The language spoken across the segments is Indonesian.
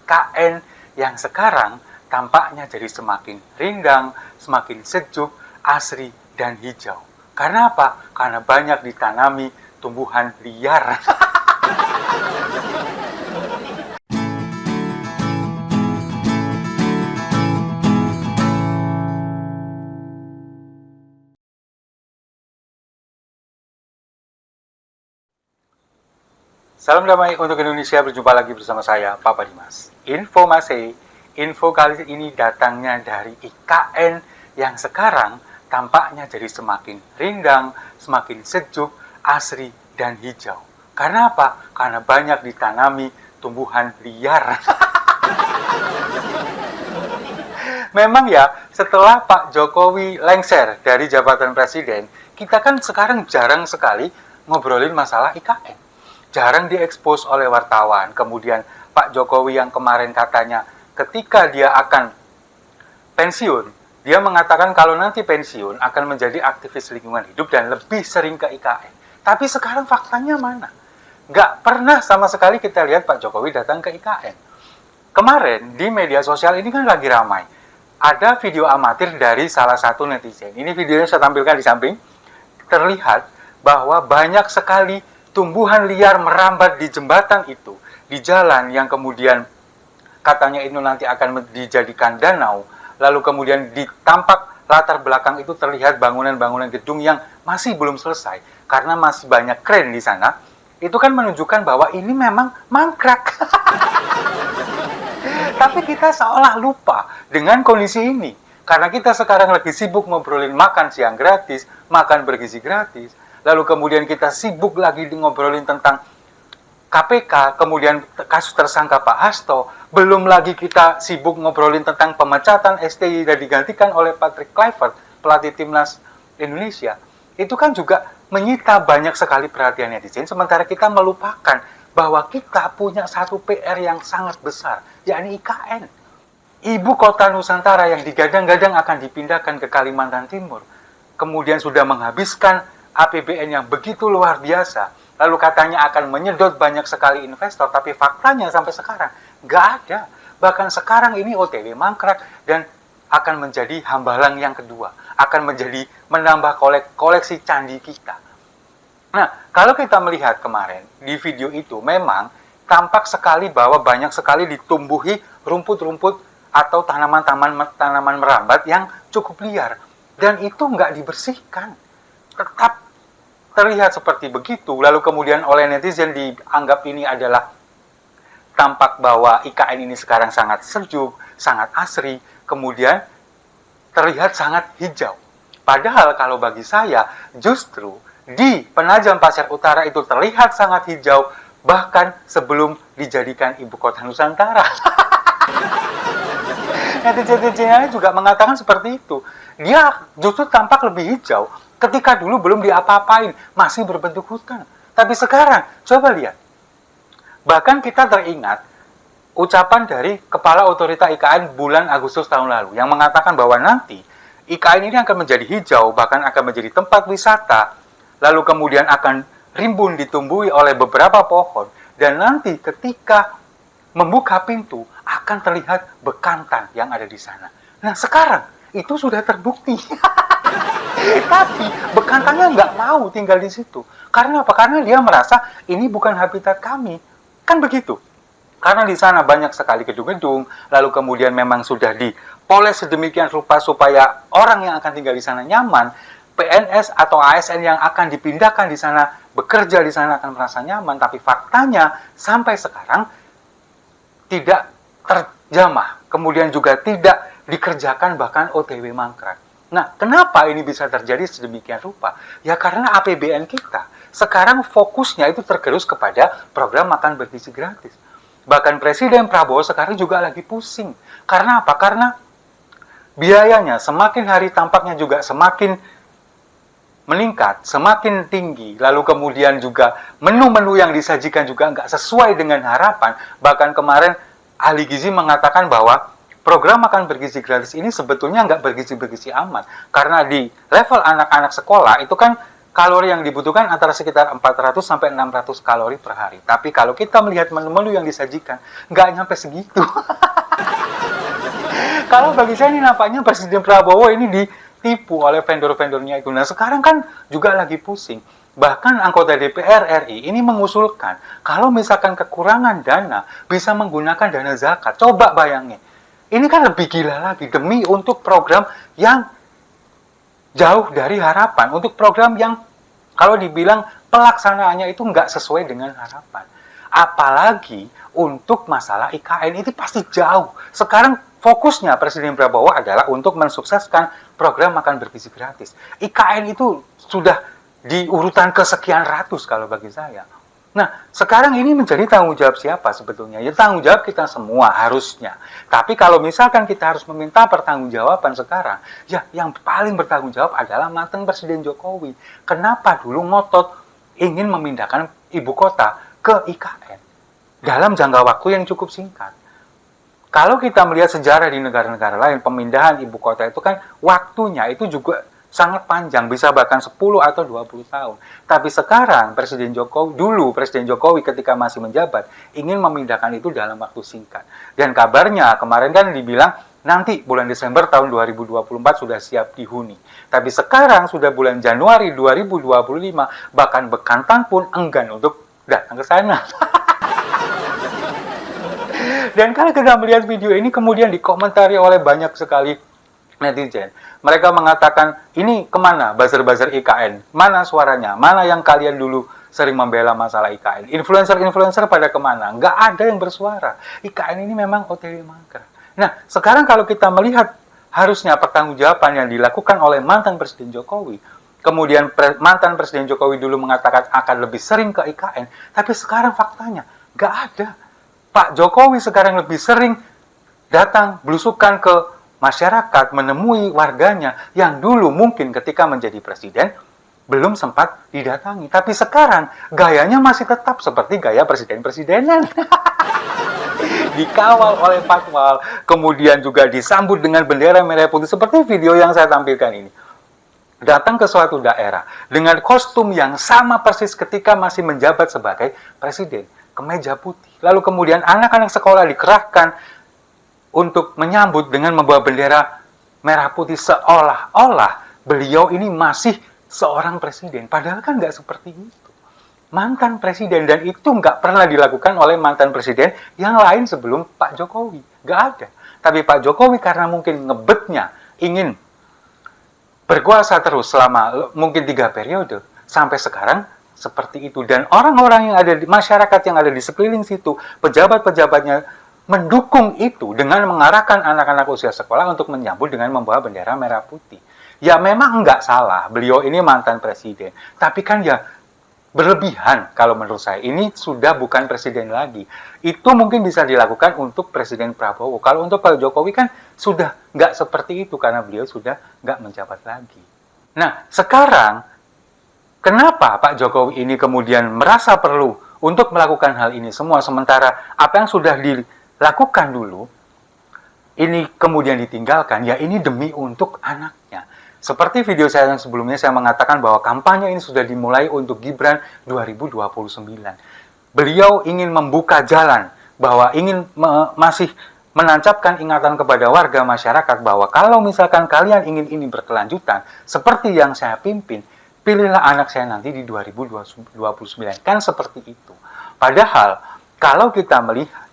IKN yang sekarang tampaknya jadi semakin rindang, semakin sejuk, asri, dan hijau. Karena apa? Karena banyak ditanami tumbuhan liar. Salam damai untuk Indonesia, berjumpa lagi bersama saya, Papa Dimas. Info kali ini datangnya dari IKN yang sekarang tampaknya jadi semakin rindang, semakin sejuk, asri, dan hijau. Karena apa? Karena banyak ditanami tumbuhan liar. Memang ya, setelah Pak Jokowi lengser dari jabatan presiden, kita kan sekarang jarang sekali ngobrolin masalah IKN. Jarang diekspos oleh wartawan. Kemudian Pak Jokowi yang kemarin katanya ketika dia akan pensiun, dia mengatakan kalau nanti pensiun akan menjadi aktivis lingkungan hidup dan lebih sering ke IKN. Tapi sekarang faktanya mana? Nggak pernah sama sekali kita lihat Pak Jokowi datang ke IKN. Kemarin di media sosial ini kan lagi ramai. Ada video amatir dari salah satu netizen. Ini videonya saya tampilkan di samping. Terlihat bahwa banyak sekali tumbuhan liar merambat di jembatan itu, di jalan yang kemudian katanya itu nanti akan dijadikan danau, lalu kemudian ditampak latar belakang itu terlihat bangunan-bangunan gedung yang masih belum selesai, karena masih banyak kren di sana. Itu kan menunjukkan bahwa ini memang mangkrak. Tapi kita seolah lupa dengan kondisi ini, karena kita sekarang lagi sibuk ngobrolin makan siang gratis, makan bergizi gratis, lalu kemudian kita sibuk lagi ngobrolin tentang KPK, kemudian kasus tersangka Pak Hasto, belum lagi kita sibuk ngobrolin tentang pemecatan STY dan digantikan oleh Patrick Kluivert, pelatih timnas Indonesia. Itu kan juga menyita banyak sekali perhatian netizen, sementara kita melupakan bahwa kita punya satu PR yang sangat besar, yakni IKN. Ibu kota Nusantara yang digadang-gadang akan dipindahkan ke Kalimantan Timur, kemudian sudah menghabiskan APBN yang begitu luar biasa, lalu katanya akan menyedot banyak sekali investor, tapi faktanya sampai sekarang nggak ada. Bahkan sekarang ini OTW mangkrak dan akan menjadi hambalang yang kedua, akan menjadi menambah koleksi candi kita. Nah, kalau kita melihat kemarin di video itu, memang tampak sekali bahwa banyak sekali ditumbuhi rumput-rumput atau tanaman merambat yang cukup liar, dan itu nggak dibersihkan. Tetap terlihat seperti begitu, lalu kemudian oleh netizen dianggap ini adalah tampak bahwa IKN ini sekarang sangat sejuk, sangat asri, kemudian terlihat sangat hijau. Padahal kalau bagi saya, justru di Penajam Pasir Utara itu terlihat sangat hijau, bahkan sebelum dijadikan ibu kota Nusantara. Netizen-netizennya juga mengatakan seperti itu. Dia justru tampak lebih hijau ketika dulu belum diapa-apain, masih berbentuk hutan. Tapi sekarang, coba lihat. Bahkan kita teringat ucapan dari Kepala Otorita IKN bulan Agustus tahun lalu, yang mengatakan bahwa nanti IKN ini akan menjadi hijau, bahkan akan menjadi tempat wisata, lalu kemudian akan rimbun ditumbuhi oleh beberapa pohon, dan nanti ketika membuka pintu, akan terlihat bekantan yang ada di sana. Nah sekarang, itu sudah terbukti. Tapi bekantannya nggak mau tinggal di situ. Karena apa? Karena dia merasa ini bukan habitat kami. Kan begitu. Karena di sana banyak sekali gedung-gedung, lalu kemudian memang sudah dipoles sedemikian rupa supaya orang yang akan tinggal di sana nyaman. PNS atau ASN yang akan dipindahkan di sana, bekerja di sana akan merasa nyaman. Tapi faktanya sampai sekarang tidak terjamah. Kemudian juga tidak dikerjakan, bahkan OTW mangkrak. Nah, kenapa ini bisa terjadi sedemikian rupa? Ya karena APBN kita sekarang fokusnya itu tergerus kepada program makan bergizi gratis. Bahkan Presiden Prabowo sekarang juga lagi pusing. Karena apa? Karena biayanya semakin hari tampaknya juga semakin meningkat, semakin tinggi. Lalu kemudian juga menu-menu yang disajikan juga nggak sesuai dengan harapan. Bahkan kemarin ahli gizi mengatakan bahwa program makan bergizi gratis ini sebetulnya nggak bergizi-bergizi amat. Karena di level anak-anak sekolah itu kan kalori yang dibutuhkan antara sekitar 400 sampai 600 kalori per hari. Tapi kalau kita melihat menu-menu yang disajikan, nggak nyampe segitu. Kalau bagi saya ini nampaknya Presiden Prabowo ini ditipu oleh vendor-vendornya itu. Nah sekarang kan juga lagi pusing. Bahkan anggota DPR RI ini mengusulkan kalau misalkan kekurangan dana bisa menggunakan dana zakat. Coba bayangin. Ini kan lebih gila lagi demi untuk program yang jauh dari harapan. Untuk program yang kalau dibilang pelaksanaannya itu nggak sesuai dengan harapan. Apalagi untuk masalah IKN itu pasti jauh. Sekarang fokusnya Presiden Prabowo adalah untuk mensukseskan program makan bergizi gratis. IKN itu sudah di urutan kesekian ratus kalau bagi saya. Nah, sekarang ini menjadi tanggung jawab siapa sebetulnya? Ya tanggung jawab kita semua harusnya. Tapi kalau misalkan kita harus meminta pertanggungjawaban sekarang, ya yang paling bertanggung jawab adalah mantan Presiden Jokowi. Kenapa dulu ngotot ingin memindahkan ibu kota ke IKN dalam jangka waktu yang cukup singkat? Kalau kita melihat sejarah di negara-negara lain, pemindahan ibu kota itu kan waktunya itu juga sangat panjang, bisa bahkan 10 atau 20 tahun. Tapi sekarang Presiden Jokowi ketika masih menjabat ingin memindahkan itu dalam waktu singkat. Dan kabarnya kemarin kan dibilang nanti bulan Desember tahun 2024 sudah siap dihuni. Tapi sekarang sudah bulan Januari 2025, bahkan Bekantan pun enggan untuk datang ke sana. Dan kalau kita melihat video ini kemudian dikomentari oleh banyak sekali netizen. Mereka mengatakan, ini kemana buzzer-buzzer IKN? Mana suaranya? Mana yang kalian dulu sering membela masalah IKN? Influencer-influencer pada kemana? Nggak ada yang bersuara. IKN ini memang OTW mangkrak. Nah, sekarang kalau kita melihat harusnya pertanggungjawaban yang dilakukan oleh mantan Presiden Jokowi, kemudian mantan Presiden Jokowi dulu mengatakan akan lebih sering ke IKN, tapi sekarang faktanya nggak ada. Pak Jokowi sekarang lebih sering datang belusukan ke masyarakat, menemui warganya yang dulu mungkin ketika menjadi presiden belum sempat didatangi. Tapi sekarang gayanya masih tetap seperti gaya presiden-presidenan. Dikawal oleh patwal, kemudian juga disambut dengan bendera merah putih seperti video yang saya tampilkan ini. Datang ke suatu daerah dengan kostum yang sama persis ketika masih menjabat sebagai presiden, kemeja putih. Lalu kemudian anak-anak sekolah dikerahkan untuk menyambut dengan membawa bendera merah putih seolah-olah beliau ini masih seorang presiden. Padahal kan nggak seperti itu. Mantan presiden, dan itu nggak pernah dilakukan oleh mantan presiden yang lain sebelum Pak Jokowi. Nggak ada. Tapi Pak Jokowi karena mungkin ngebetnya ingin berkuasa terus selama mungkin 3 periode, sampai sekarang seperti itu. Dan orang-orang yang ada di masyarakat yang ada di sekeliling situ, pejabat-pejabatnya mendukung itu dengan mengarahkan anak-anak usia sekolah untuk menyambut dengan membawa bendera merah putih. Ya memang nggak salah, beliau ini mantan presiden. Tapi kan ya berlebihan kalau menurut saya. Ini sudah bukan presiden lagi. Itu mungkin bisa dilakukan untuk Presiden Prabowo. Kalau untuk Pak Jokowi kan sudah nggak seperti itu karena beliau sudah nggak menjabat lagi. Nah sekarang kenapa Pak Jokowi ini kemudian merasa perlu untuk melakukan hal ini semua, sementara apa yang sudah dilakukan dulu, ini kemudian ditinggalkan, ya ini demi untuk anaknya. Seperti video saya yang sebelumnya, saya mengatakan bahwa kampanye ini sudah dimulai untuk Gibran 2029. Beliau ingin membuka jalan, bahwa ingin masih menancapkan ingatan kepada warga masyarakat bahwa kalau misalkan kalian ingin ini berkelanjutan, seperti yang saya pimpin, pilihlah anak saya nanti di 2029. Kan seperti itu. Padahal, kalau kita melihat,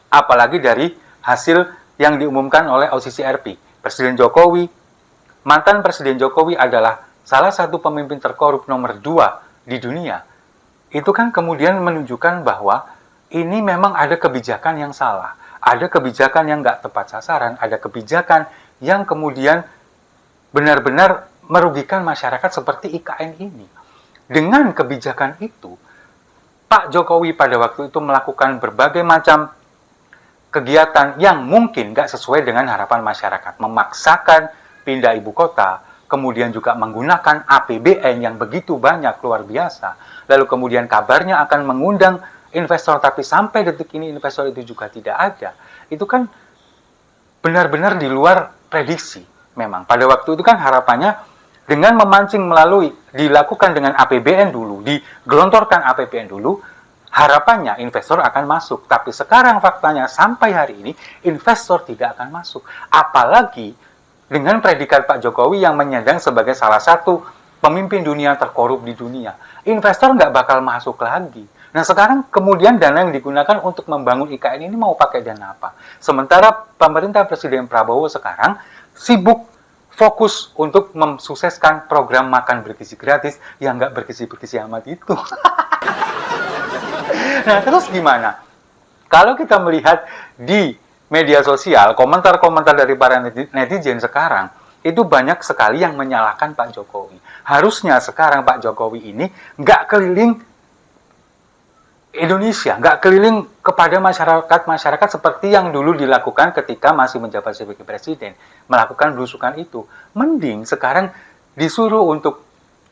apalagi dari hasil yang diumumkan oleh OCCRP, Presiden Jokowi, mantan Presiden Jokowi adalah salah satu pemimpin terkorup nomor 2 di dunia. Itu kan kemudian menunjukkan bahwa ini memang ada kebijakan yang salah, ada kebijakan yang nggak tepat sasaran, ada kebijakan yang kemudian benar-benar merugikan masyarakat seperti IKN ini. Dengan kebijakan itu, Pak Jokowi pada waktu itu melakukan berbagai macam kegiatan yang mungkin nggak sesuai dengan harapan masyarakat. Memaksakan pindah ibu kota, kemudian juga menggunakan APBN yang begitu banyak, luar biasa. Lalu kemudian kabarnya akan mengundang investor, tapi sampai detik ini investor itu juga tidak ada. Itu kan benar-benar di luar prediksi memang. Pada waktu itu kan harapannya dengan memancing melalui dilakukan dengan APBN dulu, digelontorkan APBN dulu, harapannya investor akan masuk. Tapi sekarang faktanya sampai hari ini investor tidak akan masuk. Apalagi dengan predikat Pak Jokowi yang menyandang sebagai salah satu pemimpin dunia terkorup di dunia. Investor nggak bakal masuk lagi. Nah sekarang kemudian dana yang digunakan untuk membangun IKN ini mau pakai dana apa? Sementara pemerintah Presiden Prabowo sekarang sibuk fokus untuk mensukseskan program makan bergizi gratis yang nggak bergizi-bergizi amat itu. Nah, terus gimana? Kalau kita melihat di media sosial, komentar-komentar dari para netizen sekarang, itu banyak sekali yang menyalahkan Pak Jokowi. Harusnya sekarang Pak Jokowi ini nggak keliling Indonesia, nggak keliling kepada masyarakat seperti yang dulu dilakukan ketika masih menjabat sebagai presiden, melakukan belusukan itu. Mending sekarang disuruh untuk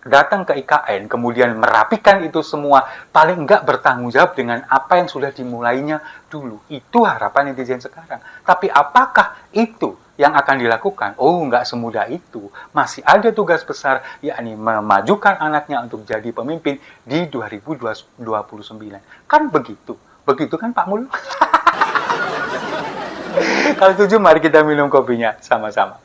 datang ke IKN, kemudian merapikan itu semua, paling nggak bertanggung jawab dengan apa yang sudah dimulainya dulu. Itu harapan netizen sekarang. Tapi apakah itu yang akan dilakukan? Oh, nggak semudah itu. Masih ada tugas besar, yakni memajukan anaknya untuk jadi pemimpin di 2029. Kan begitu. Begitu kan Pak Mul? Kalau setuju, mari kita minum kopinya sama-sama.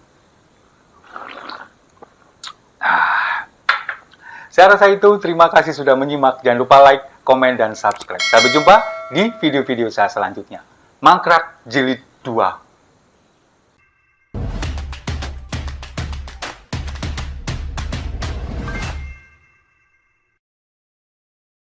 Saya rasa itu, terima kasih sudah menyimak. Jangan lupa like, komen, dan subscribe. Sampai jumpa di video-video saya selanjutnya. Mangkrak Jilid 2.